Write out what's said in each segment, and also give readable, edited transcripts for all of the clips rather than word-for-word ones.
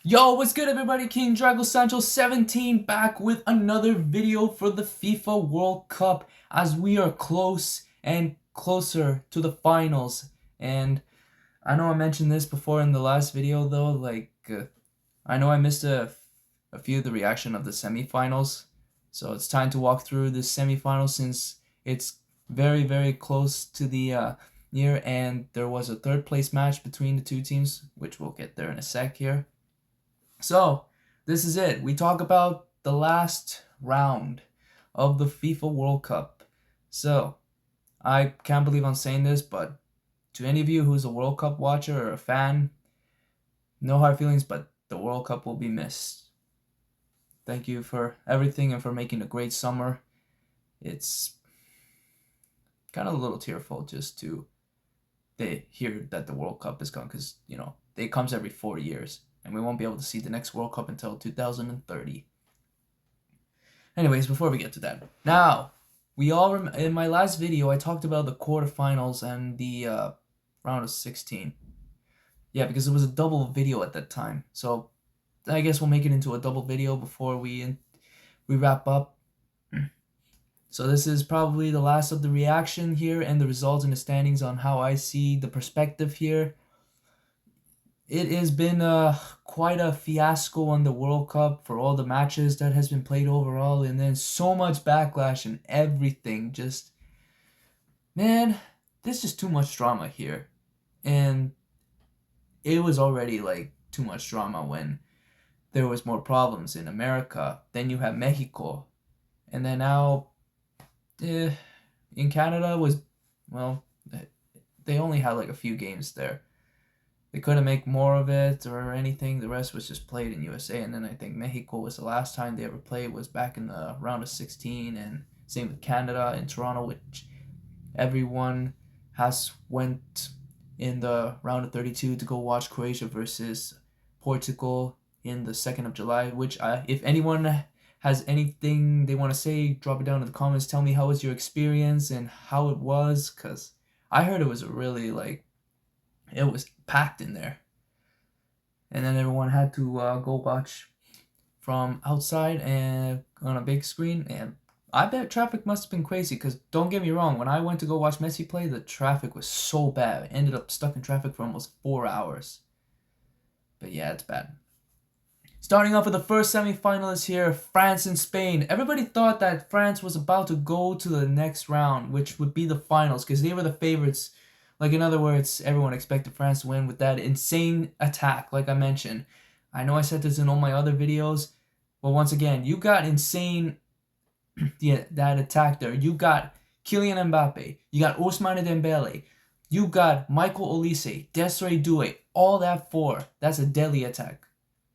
Yo, what's good everybody? King Drago Sancho 17 back with another video for the FIFA World Cup as we are close and closer to the finals. And I know I mentioned this before in the last video though, I know I missed a few of the reaction of the semifinals. So it's time to walk through the semifinals since it's very close to the year, and there was a third place match between the two teams, which we'll get there in a sec here. So, this is it. We talk about the last round of the FIFA World Cup. So, I can't believe I'm saying this, but to any of you who's a World Cup watcher or a fan, no hard feelings, but the World Cup will be missed. Thank you for everything and for making a great summer. It's kind of a little tearful just to hear that the World Cup is gone because, it comes every 4 years and we won't be able to see the next World Cup until 2030. Anyways, before we get to that, now in my last video I talked about the quarterfinals and the round of 16. Yeah, because it was a double video at that time. So I guess we'll make it into a double video before we wrap up. So this is probably the last of the reaction here and the results and the standings on how I see the perspective here. It has been quite a fiasco on the World Cup for all the matches that has been played overall, and then so much backlash and everything. Just, man, there's just too much drama here. And it was already like too much drama when there was more problems in America. Then you have Mexico. And then now in Canada they only had like a few games there. They couldn't make more of it or anything. The rest was just played in USA. And then I think Mexico was the last time they ever played, was back in the round of 16. And same with Canada in Toronto, which everyone has went in the round of 32 to go watch Croatia versus Portugal in the 2nd of July, which if anyone has anything they want to say, drop it down in the comments. Tell me how was your experience and how it was, because I heard it was really it was packed in there. And then everyone had to go watch from outside and on a big screen. And I bet traffic must have been crazy because don't get me wrong, when I went to go watch Messi play, the traffic was so bad. I ended up stuck in traffic for almost 4 hours. But yeah, it's bad. Starting off with the first semifinalists here, France and Spain. Everybody thought that France was about to go to the next round, which would be the finals, because they were the favorites. Like, in other words, everyone expected France to win with that insane attack, like I mentioned. I know I said this in all my other videos, but once again, you got insane that attack there. You got Kylian Mbappe, you got Ousmane Dembele, you got Michael Olise, Desiree Doué, all that four. That's a deadly attack.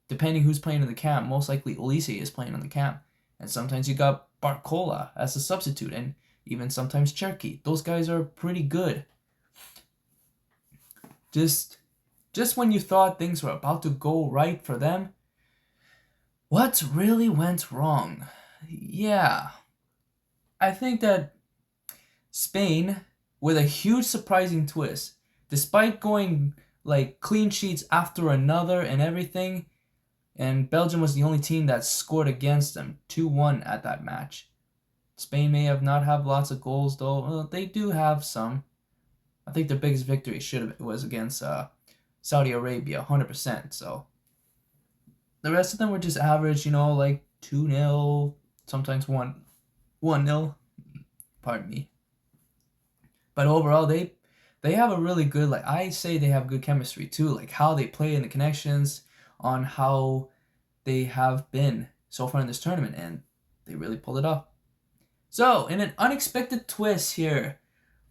Depending who's playing in the camp, most likely Olise is playing in the camp. And sometimes you got Barcola as a substitute, and even sometimes Cherki. Those guys are pretty good. Just when you thought things were about to go right for them, what really went wrong? Yeah, I think that Spain, with a huge surprising twist, despite going like clean sheets after another and everything, and Belgium was the only team that scored against them, 2-1 at that match. Spain may have not have lots of goals though. Well, they do have some. I think their biggest victory was against Saudi Arabia, 100%. So the rest of them were just average, like 2-0, sometimes 1-0. Pardon me. But overall, they have a really good, I say they have good chemistry too, like how they play and the connections on how they have been so far in this tournament, and they really pulled it off. So, in an unexpected twist here,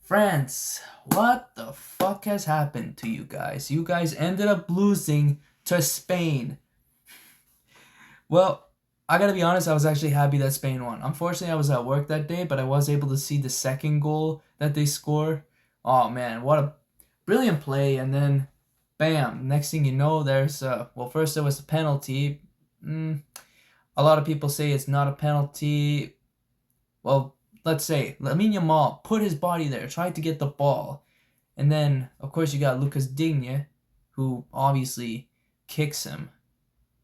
France, what the fuck has happened to you guys? You guys ended up losing to Spain. Well, I gotta be honest, I was actually happy that Spain won. Unfortunately, I was at work that day, but I was able to see the second goal that they scored. Oh man, what a brilliant play, and then bam, next thing you know, there's first there was a penalty. A lot of people say it's not a penalty. Well, let's say Lamine Yamal put his body there, tried to get the ball, and then of course you got Lucas Digne, who obviously kicks him.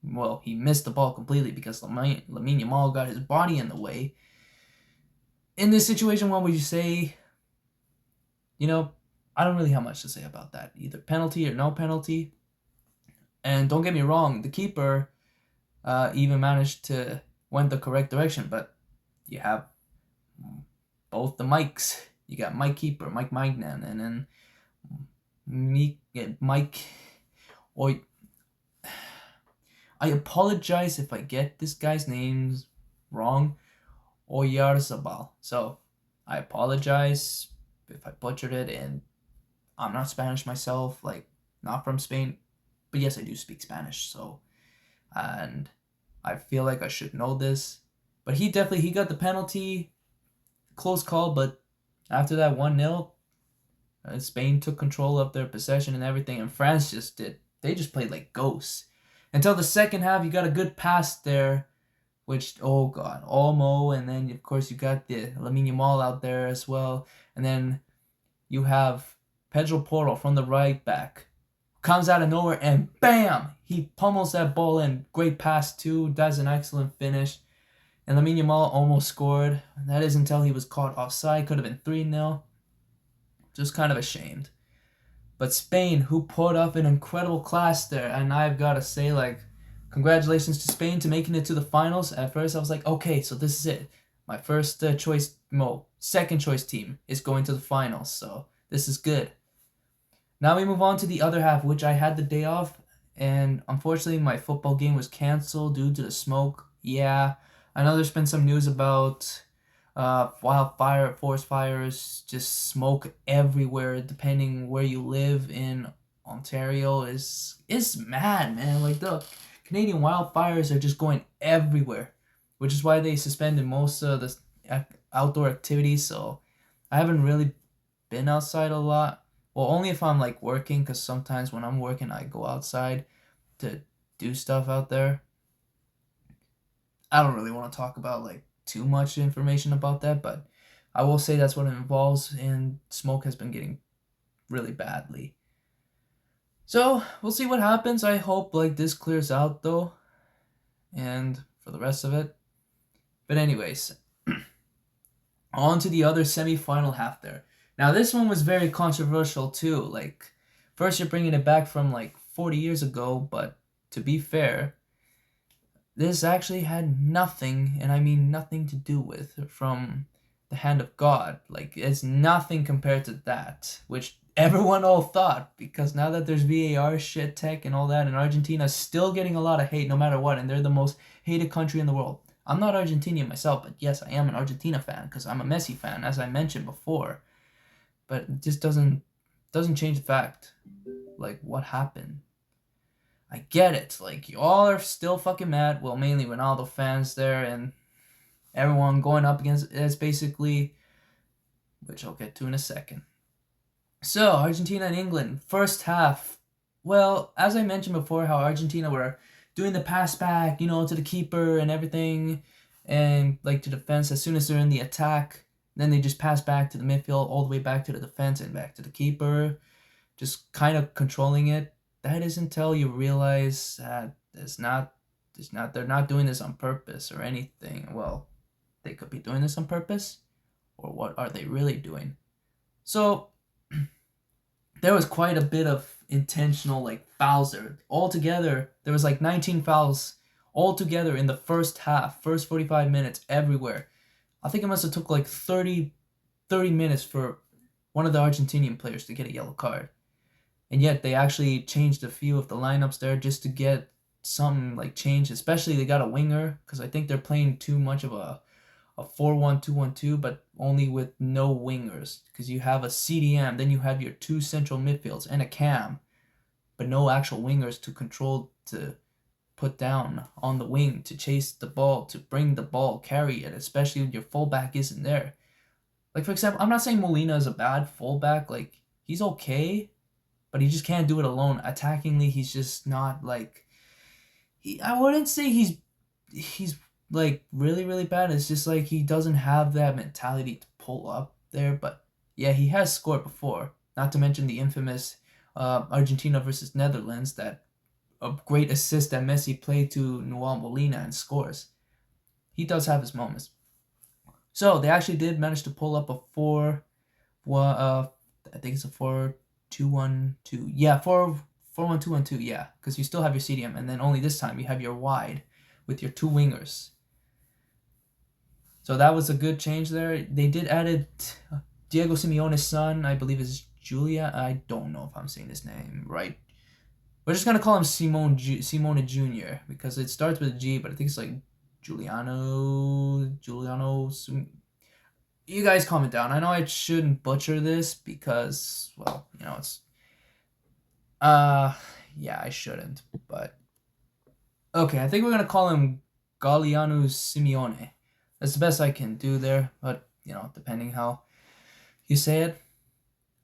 well, he missed the ball completely because Lamine Yamal got his body in the way. In this situation, what would you say? You know, I don't really have much to say about that. Either penalty or no penalty. And don't get me wrong, the keeper even managed to went the correct direction, but you have both the Mikes. You got Mike Keeper, Mike Magnan, and then Mike. Or I apologize if I get this guy's names wrong. Oyarzabal. So I apologize if I butchered it, and I'm not Spanish myself, like not from Spain, but yes, I do speak Spanish. So, and I feel like I should know this, but he got the penalty, close call, but after that 1-0, Spain took control of their possession and everything, and France they just played like ghosts until the second half. You got a good pass there, which, oh god, Olmo, and then of course you got the Lamine Yamal out there as well, and then you have Pedro Porro from the right back, comes out of nowhere and bam, he pummels that ball in. Great pass too, does an excellent finish, and Lamine Yamal almost scored. That is until he was caught offside. Could have been 3-0. Just kind of ashamed. But Spain, who put up an incredible class there, and I've got to say, like, congratulations to Spain to making it to the finals. At first, I was like, okay, so this is it. My second choice team is going to the finals, so this is good. Now we move on to the other half, which I had the day off, and unfortunately my football game was canceled due to the smoke. Yeah, I know there's been some news about forest fires, just smoke everywhere. Depending where you live in Ontario, is mad, man. Like the Canadian wildfires are just going everywhere, which is why they suspended most of the outdoor activities. So I haven't really been outside a lot. Well, only if I'm like working, because sometimes when I'm working, I go outside to do stuff out there. I don't really want to talk about like too much information about that, but I will say that's what it involves, and smoke has been getting really badly. So we'll see what happens. I hope like this clears out though, and for the rest of it. But anyways, on to the other semi-final half there. Now this one was very controversial too. Like, first you're bringing it back from like 40 years ago, but to be fair, this actually had nothing, and I mean nothing, to do with from the hand of God. Like, it's nothing compared to that, which everyone all thought, because now that there's VAR shit tech and all that, and Argentina's still getting a lot of hate no matter what, and they're the most hated country in the world. I'm not Argentinian myself, but yes, I am an Argentina fan because I'm a Messi fan, as I mentioned before. But it just doesn't change the fact, like, what happened. I get it. Like, y'all are still fucking mad. Well, mainly Ronaldo fans there and everyone going up against it's basically, which I'll get to in a second. So, Argentina and England, first half. Well, as I mentioned before, how Argentina were doing the pass back, to the keeper and everything, and like to defense as soon as they're in the attack. Then they just pass back to the midfield, all the way back to the defense and back to the keeper, just kind of controlling it. That is until you realize that they're not doing this on purpose or anything. Well, they could be doing this on purpose, or what are they really doing? So there was quite a bit of intentional like fouls there. Altogether, there was like 19 fouls altogether in the first half, first 45 minutes everywhere. I think it must have took like 30 minutes for one of the Argentinian players to get a yellow card. And yet they actually changed a few of the lineups there just to get some like change. Especially they got a winger, because I think they're playing too much of a 4-1-2-1-2, but only with no wingers. Because you have a CDM, then you have your two central midfields and a cam, but no actual wingers to control, to put down on the wing, to chase the ball, to bring the ball, carry it, especially when your fullback isn't there. Like, for example, I'm not saying Molina is a bad fullback. Like, he's okay, but he just can't do it alone. Attackingly, he's just not like... I wouldn't say he's like really, really bad. It's just like he doesn't have that mentality to pull up there. But yeah, he has scored before. Not to mention the infamous Argentina versus Netherlands that a great assist that Messi played to Noel Molina and scores. He does have his moments. So they actually did manage to pull up a 4-1. I think it's a 4-2-1-2. Yeah, 4-1-2-1-2. Yeah, because you still have your CDM, and then only this time you have your wide with your two wingers. So that was a good change there. They did added Diego Simeone's son, I believe is Julia. I don't know if I'm saying his name right. We're just gonna call him Simone Jr. because it starts with a G, but I think it's like Giuliano. You guys comment down. I know I shouldn't butcher this because, well, it's yeah, I shouldn't, but okay, I think we're gonna call him Galliano Simeone. That's the best I can do there, but depending how you say it.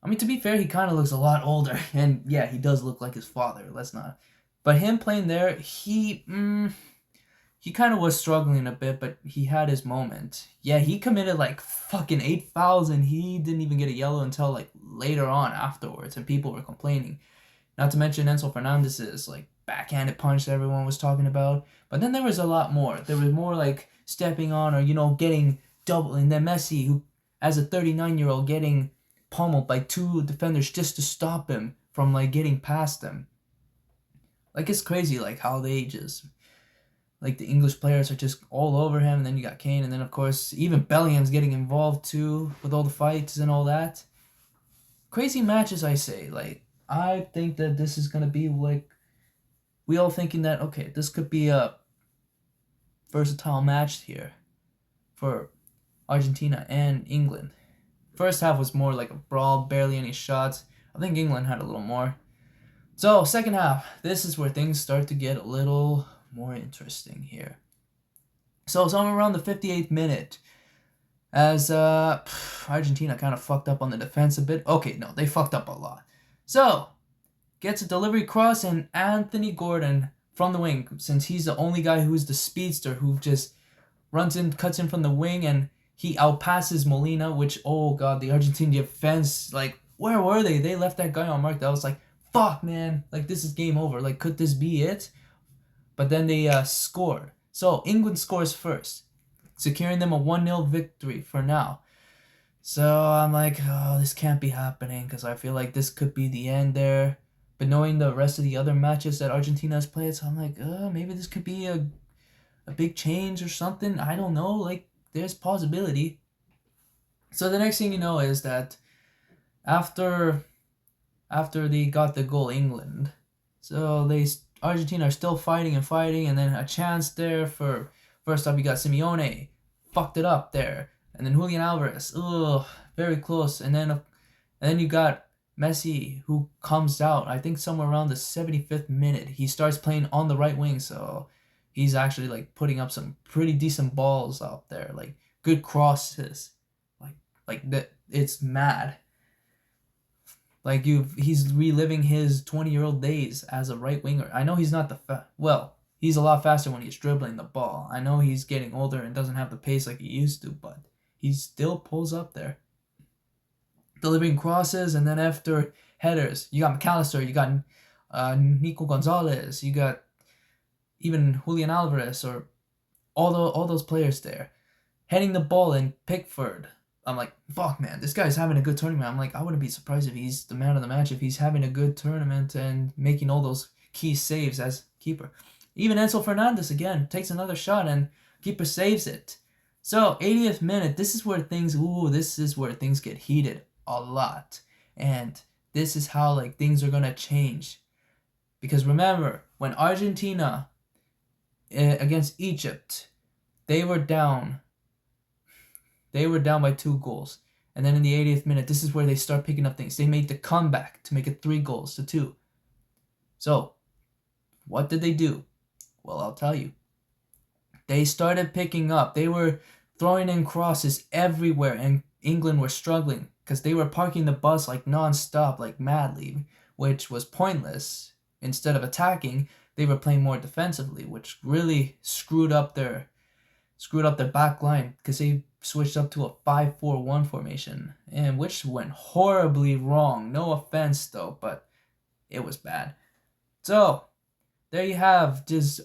I mean, to be fair, he kind of looks a lot older, and yeah, he does look like his father. Let's not. But him playing there, he kind of was struggling a bit, but he had his moment. Yeah, he committed like fucking 8 fouls, and he didn't even get a yellow until like later on afterwards, and people were complaining. Not to mention Enzo Fernandez's like backhanded punch that everyone was talking about. But then there was a lot more. There was more like stepping on or getting double, and then Messi, who as a 39-year-old getting pummeled by two defenders just to stop him from like getting past them. Like, it's crazy like how they just like the English players are just all over him, and then you got Kane, and then of course even Bellingham's getting involved too with all the fights and all that. Crazy matches, I say. Like, I think that this is gonna be like we all thinking that okay, this could be a versatile match here for Argentina and England. First half was more like a brawl, barely any shots. I think England had a little more. So, second half, this is where things start to get a little more interesting here. So, somewhere around the 58th minute, as Argentina kind of fucked up on the defense a bit. Okay, no, they fucked up a lot. So, gets a delivery cross, and Anthony Gordon from the wing, since he's the only guy who's the speedster who just runs in, cuts in from the wing, and he outpasses Molina, which, oh god, the Argentine defense, like, where were they? They left that guy unmarked. I was like, fuck, man, like, this is game over. Like, could this be it? But then they scored. So, England scores first, securing them a 1-0 victory for now. So, I'm like, oh, this can't be happening, because I feel like this could be the end there. But knowing the rest of the other matches that Argentina has played, so I'm like, maybe this could be a big change or something. I don't know, like, there's possibility. So the next thing you know is that after they got the goal, England, so Argentina are still fighting, and then a chance there for first up you got Simeone, fucked it up there, and then Julian Alvarez, very close, and then you got Messi, who comes out, I think somewhere around the 75th minute. He starts playing on the right wing, so he's actually like putting up some pretty decent balls out there, like good crosses, like that. It's mad. Like he's reliving his 20-year-old days as a right winger. I know he's not he's a lot faster when he's dribbling the ball. I know he's getting older and doesn't have the pace like he used to, but he still pulls up there, delivering crosses, and then after headers, you got McAllister, you got Nico Gonzalez, you got even Julian Alvarez, or all those players there, heading the ball, in Pickford. I'm like, fuck, man, this guy's having a good tournament. I'm like, I wouldn't be surprised if he's the man of the match if he's having a good tournament and making all those key saves as keeper. Even Enzo Fernandez, again, takes another shot and keeper saves it. So, 80th minute, this is where things get heated a lot. And this is how, like, things are going to change. Because remember, when Argentina against Egypt, they were down by 2 goals. And then in the 80th minute, this is where they start picking up things. They made the comeback to make it 3-2. So, what did they do? Well, I'll tell you. They started picking up. They were throwing in crosses everywhere, and England were struggling because they were parking the bus like non-stop, like madly, which was pointless. Instead of attacking, they were playing more defensively, which really screwed up their back line because they switched up to a 5-4-1 formation, and which went horribly wrong. No offense though, but it was bad. So there you have just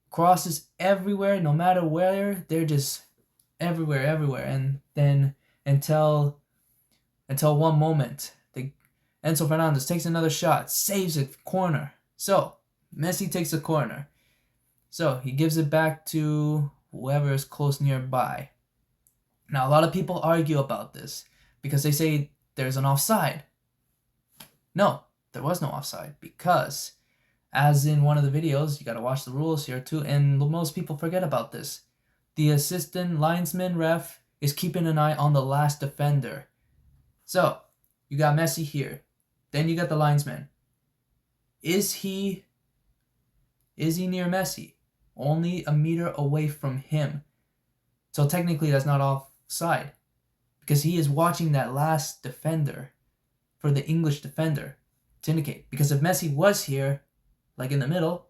crosses everywhere, no matter where. They're just everywhere. And then until one moment, Enzo Fernandez takes another shot, saves it, corner. So Messi takes the corner. So he gives it back to whoever is close nearby. Now a lot of people argue about this because they say there's an offside. No, there was no offside because, as in one of the videos, you gotta watch the rules here too, and most people forget about this. The assistant linesman ref is keeping an eye on the last defender. So, you got Messi here. Then you got the linesman. Is he near Messi? Only a meter away from him. So technically that's not offside because he is watching that last defender for the English defender to indicate. Because if Messi was here, like in the middle,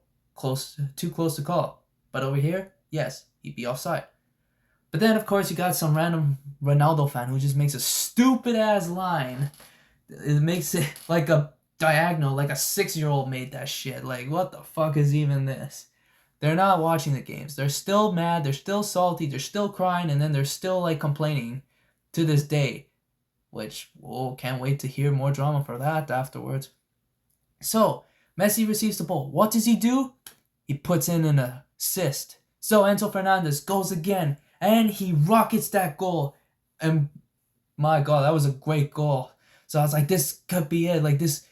too close to call. But over here, yes, he'd be offside. But then, of course, you got some random Ronaldo fan who just makes a stupid-ass line. It makes it like a diagonal, like a 6-year-old made that shit. Like, what the fuck is even this? They're not watching the games. They're still mad. They're still salty. They're still crying. And then they're still, like, complaining to this day. Which, can't wait to hear more drama for that afterwards. So, Messi receives the ball. What does he do? He puts in an assist. So, Enzo Fernandez goes again. And he rockets that goal. And my God, that was a great goal. So I was like, this could be it. Like this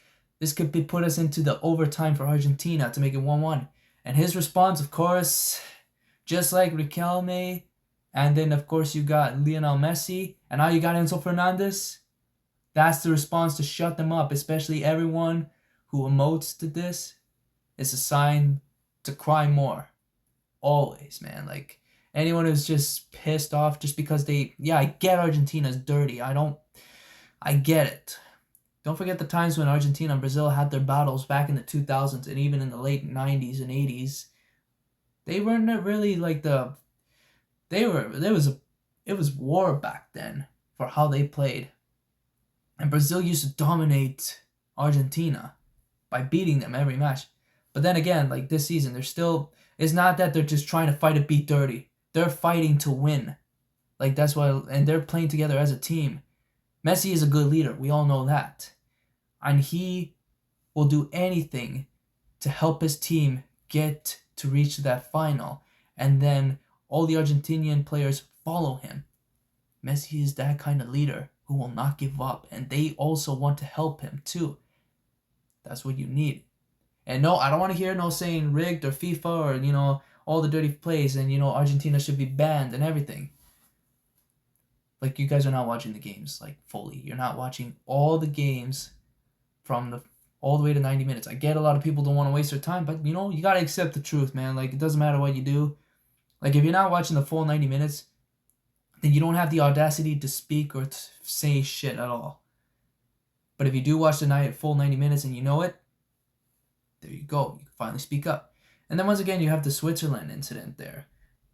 could be put us into the overtime for Argentina to make it 1-1. And his response, of course, just like Riquelme. And then, of course, you got Lionel Messi. And now you got Enzo Fernandez. That's the response to shut them up. Especially everyone who emotes to this. It's a sign to cry more. Always, man. Like, anyone who's just pissed off just because I get Argentina's dirty. I get it. Don't forget the times when Argentina and Brazil had their battles back in the 2000s and even in the late 90s and 80s. They weren't really like it was war back then for how they played. And Brazil used to dominate Argentina by beating them every match. But then again, like this season, it's not that they're just trying to fight to beat dirty. They're fighting to win. Like that's why, and they're playing together as a team. Messi is a good leader. We all know that. And he will do anything to help his team get to reach that final. And then all the Argentinian players follow him. Messi is that kind of leader who will not give up. And they also want to help him too. That's what you need. And no, I don't want to hear no saying rigged or FIFA or, all the dirty plays and, Argentina should be banned and everything. Like, you guys are not watching the games, like, fully. You're not watching all the games from all the way to 90 minutes. I get a lot of people don't want to waste their time, but, you got to accept the truth, man. Like, it doesn't matter what you do. Like, if you're not watching the full 90 minutes, then you don't have the audacity to speak or to say shit at all. But if you do watch the full 90 minutes and you know it, there you go. You can finally speak up. And then once again, you have the Switzerland incident there.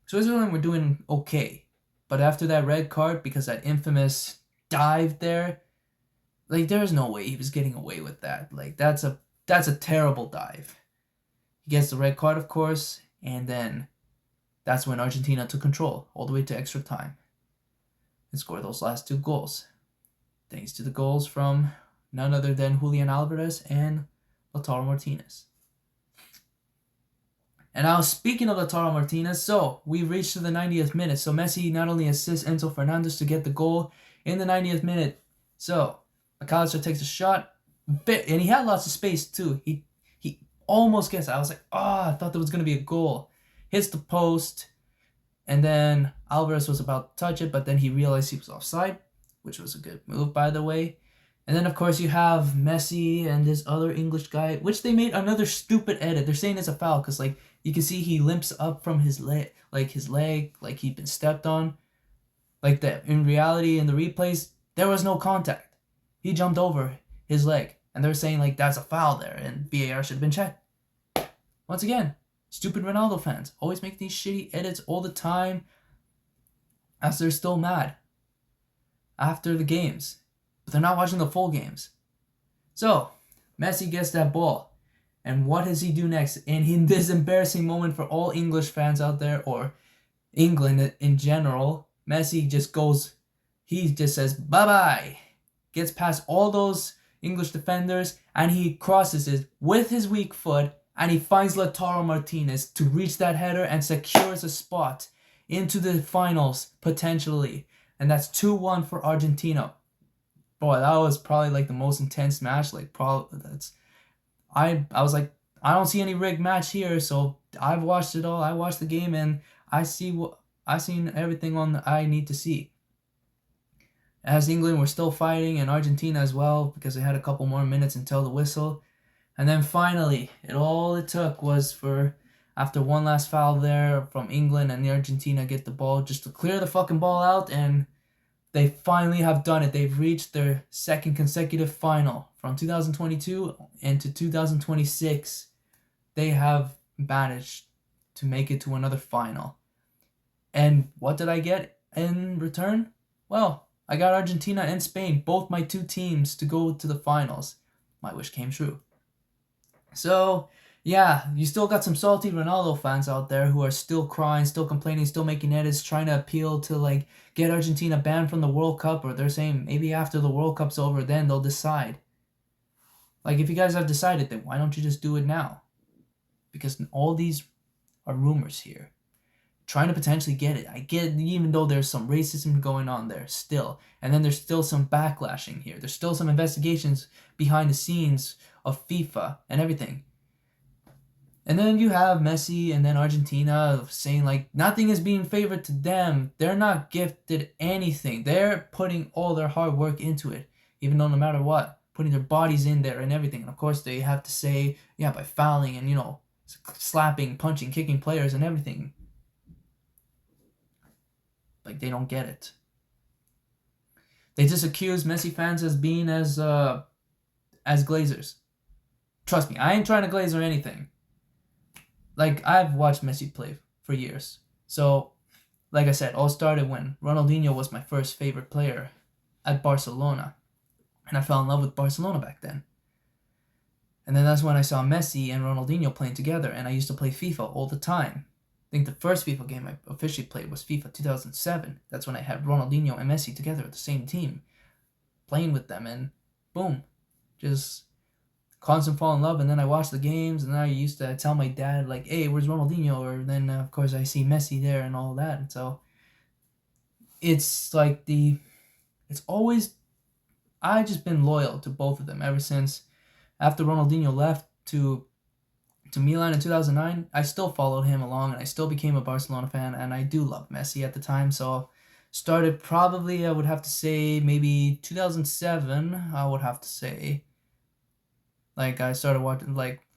Switzerland were doing okay. But after that red card, because that infamous dive there, like, there's no way he was getting away with that. Like, that's a terrible dive. He gets the red card, of course, and then that's when Argentina took control all the way to extra time and scored those last 2 goals. Thanks to the goals from none other than Julian Alvarez and Lautaro Martinez. And now, speaking of Lautaro Martinez, so we reached to the 90th minute. So Messi not only assists Enzo Fernandez to get the goal in the 90th minute. So McAllister takes a shot, and he had lots of space too. He almost gets it. I was like, I thought there was going to be a goal. Hits the post, and then Alvarez was about to touch it, but then he realized he was offside, which was a good move, by the way. And then, of course, you have Messi and this other English guy, which they made another stupid edit. They're saying it's a foul because, like, you can see he limps up from his leg, like he'd been stepped on. Like that. In reality, in the replays, there was no contact. He jumped over his leg. And they're saying, like, that's a foul there, and VAR should have been checked. Once again, stupid Ronaldo fans always make these shitty edits all the time as they're still mad after the games. But they're not watching the full games. So, Messi gets that ball. And what does he do next? And in this embarrassing moment for all English fans out there, or England in general, Messi he just says bye-bye. Gets past all those English defenders, and he crosses it with his weak foot, and he finds Lautaro Martinez to reach that header and secures a spot into the finals, potentially. And that's 2-1 for Argentina. Boy, that was probably like the most intense match. I was like, I don't see any rigged match here, so I've watched it all. I watched the game, and I've seen everything I need to see. As England were still fighting, and Argentina as well, because they had a couple more minutes until the whistle. And then finally, all it took was for, after one last foul there from England, and the Argentina get the ball just to clear the fucking ball out, and they finally have done it. They've reached their second consecutive final from 2022 into 2026. They have managed to make it to another final. And what did I get in return? Well, I got Argentina and Spain, both my two teams, to go to the finals. My wish came true. So, yeah, you still got some salty Ronaldo fans out there who are still crying, still complaining, still making edits, trying to appeal to, like, get Argentina banned from the World Cup, or they're saying maybe after the World Cup's over, then they'll decide. Like, if you guys have decided, then why don't you just do it now? Because all these are rumors here. Trying to potentially get it. I get, even though there's some racism going on there still. And then there's still some backlashing here. There's still some investigations behind the scenes of FIFA and everything. And then you have Messi and then Argentina saying, like, nothing is being favored to them. They're not gifted anything. They're putting all their hard work into it, even though no matter what, putting their bodies in there and everything. And of course they have to say, yeah, by fouling and, slapping, punching, kicking players and everything. Like, they don't get it. They just accuse Messi fans as being as glazers. Trust me, I ain't trying to glaze or anything. Like, I've watched Messi play for years. So, like I said, all started when Ronaldinho was my first favorite player at Barcelona. And I fell in love with Barcelona back then. And then that's when I saw Messi and Ronaldinho playing together, and I used to play FIFA all the time. I think the first FIFA game I officially played was FIFA 2007. That's when I had Ronaldinho and Messi together at the same team, playing with them, and boom, just constant fall in love. And then I watched the games, and then I used to tell my dad, like, hey, where's Ronaldinho? Or then, of course, I see Messi there and all that. And so it's like it's always, I just been loyal to both of them ever since. After Ronaldinho left to Milan in 2009, I still followed him along, and I still became a Barcelona fan, and I do love Messi at the time. So started probably, I would have to say, maybe 2007, I would have to say. Like, I started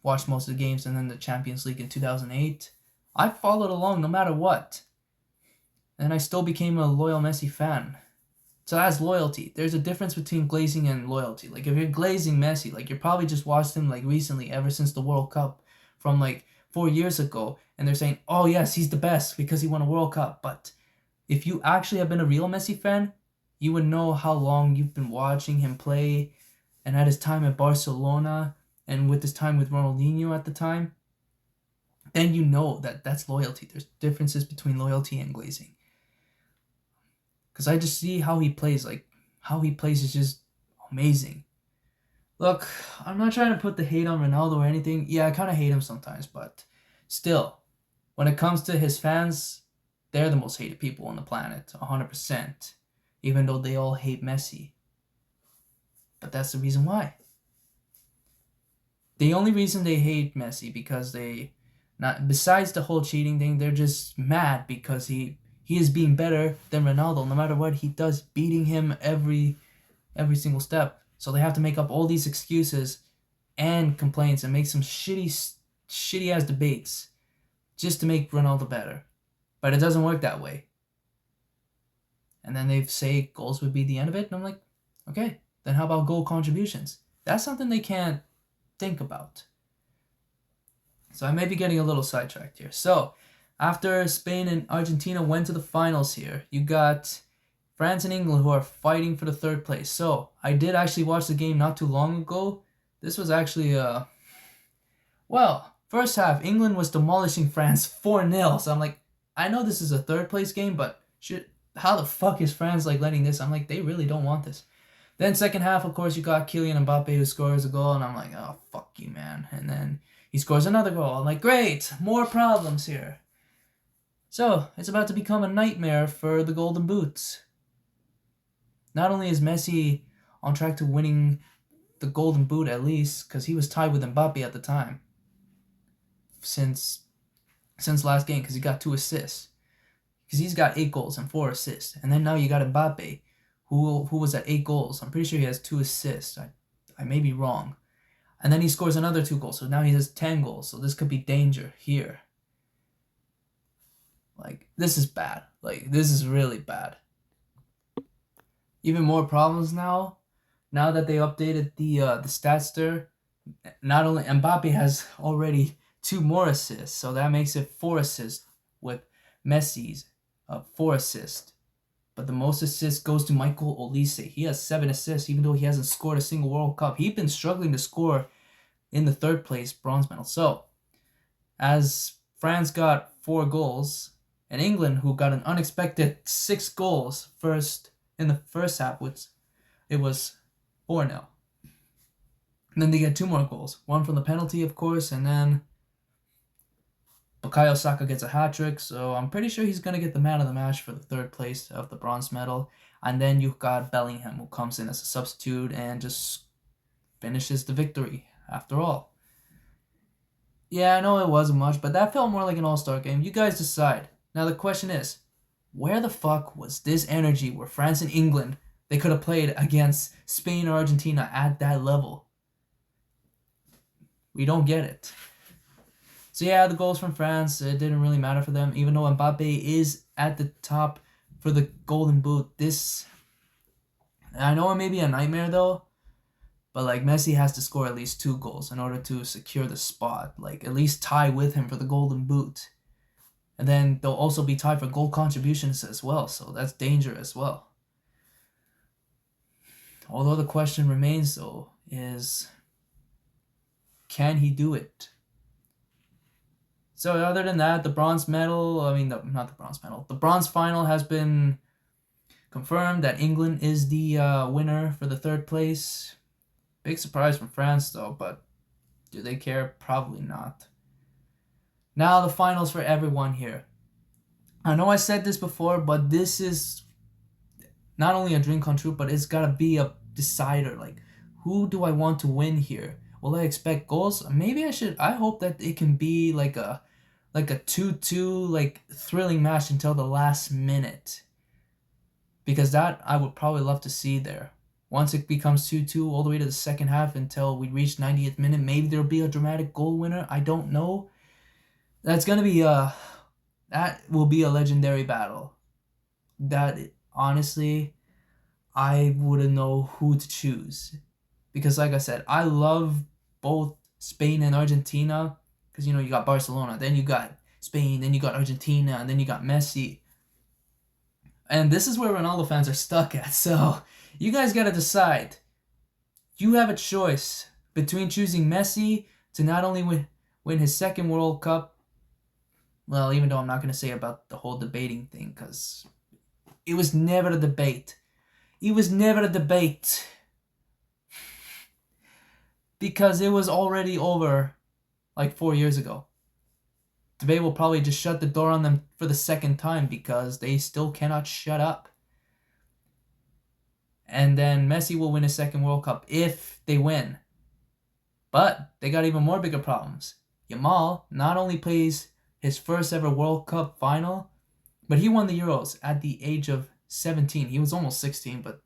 watched most of the games, and then the Champions League in 2008. I followed along no matter what. And I still became a loyal Messi fan. So that's loyalty. There's a difference between glazing and loyalty. Like, if you're glazing Messi, like, you probably just watched him, like, recently, ever since the World Cup from, like, 4 years ago. And they're saying, oh, yes, he's the best because he won a World Cup. But if you actually have been a real Messi fan, you would know how long you've been watching him play. And at his time at Barcelona, and with his time with Ronaldinho at the time, then you know that that's loyalty. There's differences between loyalty and glazing. Because I just see how he plays. Like, how he plays is just amazing. Look, I'm not trying to put the hate on Ronaldo or anything. Yeah, I kind of hate him sometimes, but still, when it comes to his fans, they're the most hated people on the planet, 100%, even though they all hate Messi. But that's the reason why. The only reason they hate Messi, because besides the whole cheating thing, they're just mad because he is being better than Ronaldo no matter what he does, beating him every single step. So they have to make up all these excuses and complaints and make some shitty ass debates just to make Ronaldo better. But it doesn't work that way. And then they say goals would be the end of it, and I'm like, okay, then how about goal contributions? That's something they can't think about. So I may be getting a little sidetracked here. So after Spain and Argentina went to the finals here, you got France and England who are fighting for the third place. So I did actually watch the game not too long ago. This was actually Well, first half, England was demolishing France 4-0. So I'm like, I know this is a third place game, but shit, how the fuck is France like letting this? I'm like, they really don't want this. Then second half, of course, you got Kylian Mbappe who scores a goal, and I'm like, oh fuck you, man. And then he scores another goal. I'm like, great, more problems here. So it's about to become a nightmare for the Golden Boots. Not only is Messi on track to winning the Golden Boot at least, because he was tied with Mbappe at the time since last game, because he got 2 assists. Because he's got 8 goals and 4 assists, and then now you got Mbappe, who was at 8 goals. I'm pretty sure he has 2 assists. I may be wrong. And then he scores another 2 goals, so now he has 10 goals. So this could be danger here. Like, this is bad. Like, this is really bad. Even more problems now. Now that they updated the stats there, not only Mbappe has already 2 more assists, so that makes it 4 assists with Messi's 4 assists. But the most assists goes to Michael Olise. He has 7 assists, even though he hasn't scored a single World Cup. He's been struggling to score in the third place bronze medal. So, as France got 4 goals, and England, who got an unexpected 6 goals first in the first half, which it was 4-0. And then they get 2 more goals. One from the penalty, of course, and then Bukayo Saka gets a hat-trick, so I'm pretty sure he's going to get the man of the match for the third place of the bronze medal. And then you've got Bellingham, who comes in as a substitute and just finishes the victory, after all. Yeah, I know it wasn't much, but that felt more like an all-star game. You guys decide. Now the question is, where the fuck was this energy where France and England, they could have played against Spain or Argentina at that level? We don't get it. So yeah, the goals from France, it didn't really matter for them. Even though Mbappe is at the top for the Golden Boot, I know it may be a nightmare though, but like Messi has to score at least 2 goals in order to secure the spot. Like at least tie with him for the Golden Boot. And then they'll also be tied for goal contributions as well, so that's danger as well. Although the question remains though is, can he do it? So other than that, the bronze medal, not the bronze medal, the bronze final has been confirmed that England is the winner for the third place. Big surprise from France though, but do they care? Probably not. Now the finals for everyone here. I know I said this before, but this is not only a dream come true, but it's gotta be a decider. Like, who do I want to win here? Will I expect goals? Maybe I hope that it can be like a 2-2, like thrilling match until the last minute. Because that I would probably love to see there. Once it becomes 2-2 all the way to the second half until we reach 90th minute, maybe there'll be a dramatic goal winner. I don't know. That will be a legendary battle. Honestly, I wouldn't know who to choose. Because like I said, I love both Spain and Argentina. Because, you got Barcelona, then you got Spain, then you got Argentina, and then you got Messi. And this is where Ronaldo fans are stuck at. So, you guys got to decide. You have a choice between choosing Messi to not only win his second World Cup. Well, even though I'm not going to say about the whole debating thing, because it was never a debate. It was never a debate. Because it was already over like 4 years ago. Debate will probably just shut the door on them for the second time because they still cannot shut up. And then Messi will win a second World Cup if they win. But they got even more bigger problems. Yamal not only plays his first ever World Cup final, but he won the Euros at the age of 17. He was almost 16, but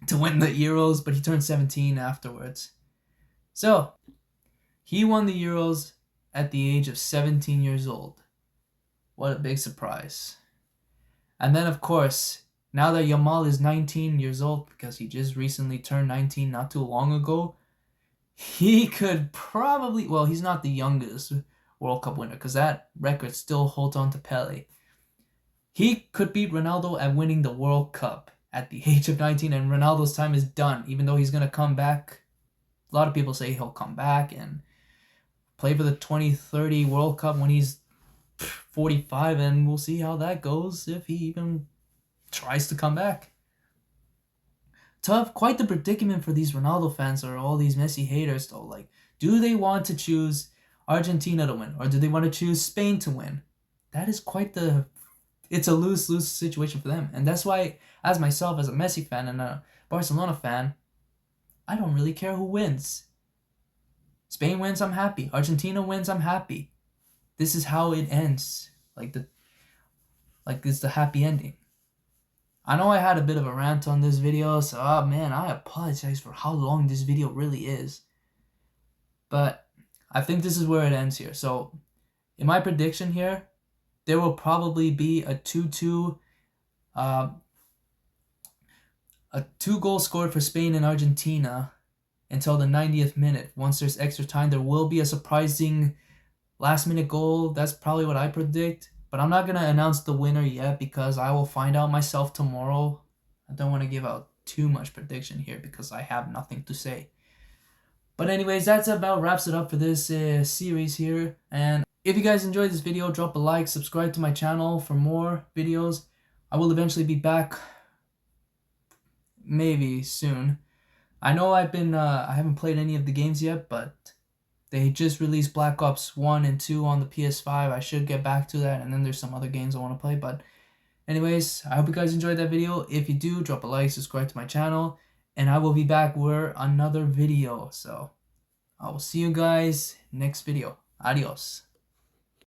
to win the Euros, but he turned 17 afterwards. So, he won the Euros at the age of 17 years old. What a big surprise. And then, of course, now that Yamal is 19 years old, because he just recently turned 19 not too long ago, he could probably, well, he's not the youngest World Cup winner, because that record still holds on to Pele. He could beat Ronaldo at winning the World Cup at the age of 19, and Ronaldo's time is done, even though he's going to come back. A lot of people say he'll come back, and play for the 2030 World Cup when he's 45, and we'll see how that goes if he even tries to come back. Tough, quite the predicament for these Ronaldo fans or all these Messi haters though. Like, do they want to choose Argentina to win or do they want to choose Spain to win? That is quite the it's a lose-lose situation for them. And that's why, as myself, as a Messi fan and a Barcelona fan, I don't really care who wins. Spain wins, I'm happy. Argentina wins, I'm happy. This is how it ends. Like it's the happy ending. I know I had a bit of a rant on this video, so man, I apologize for how long this video really is. But I think this is where it ends here. So, in my prediction here, there will probably be a 2-2, a 2-goal scored for Spain and Argentina until the 90th minute. Once there's extra time, there will be a surprising last-minute goal. That's probably what I predict. But I'm not going to announce the winner yet because I will find out myself tomorrow. I don't want to give out too much prediction here because I have nothing to say. But anyways, that's about wraps it up for this series here. And if you guys enjoyed this video, drop a like, subscribe to my channel for more videos. I will eventually be back maybe soon. I know I haven't played any of the games yet, but they just released Black Ops 1 and 2 on the PS5. I should get back to that, and then there's some other games I want to play. But anyways, I hope you guys enjoyed that video. If you do, drop a like, subscribe to my channel, and I will be back with another video. So I will see you guys next video. Adios.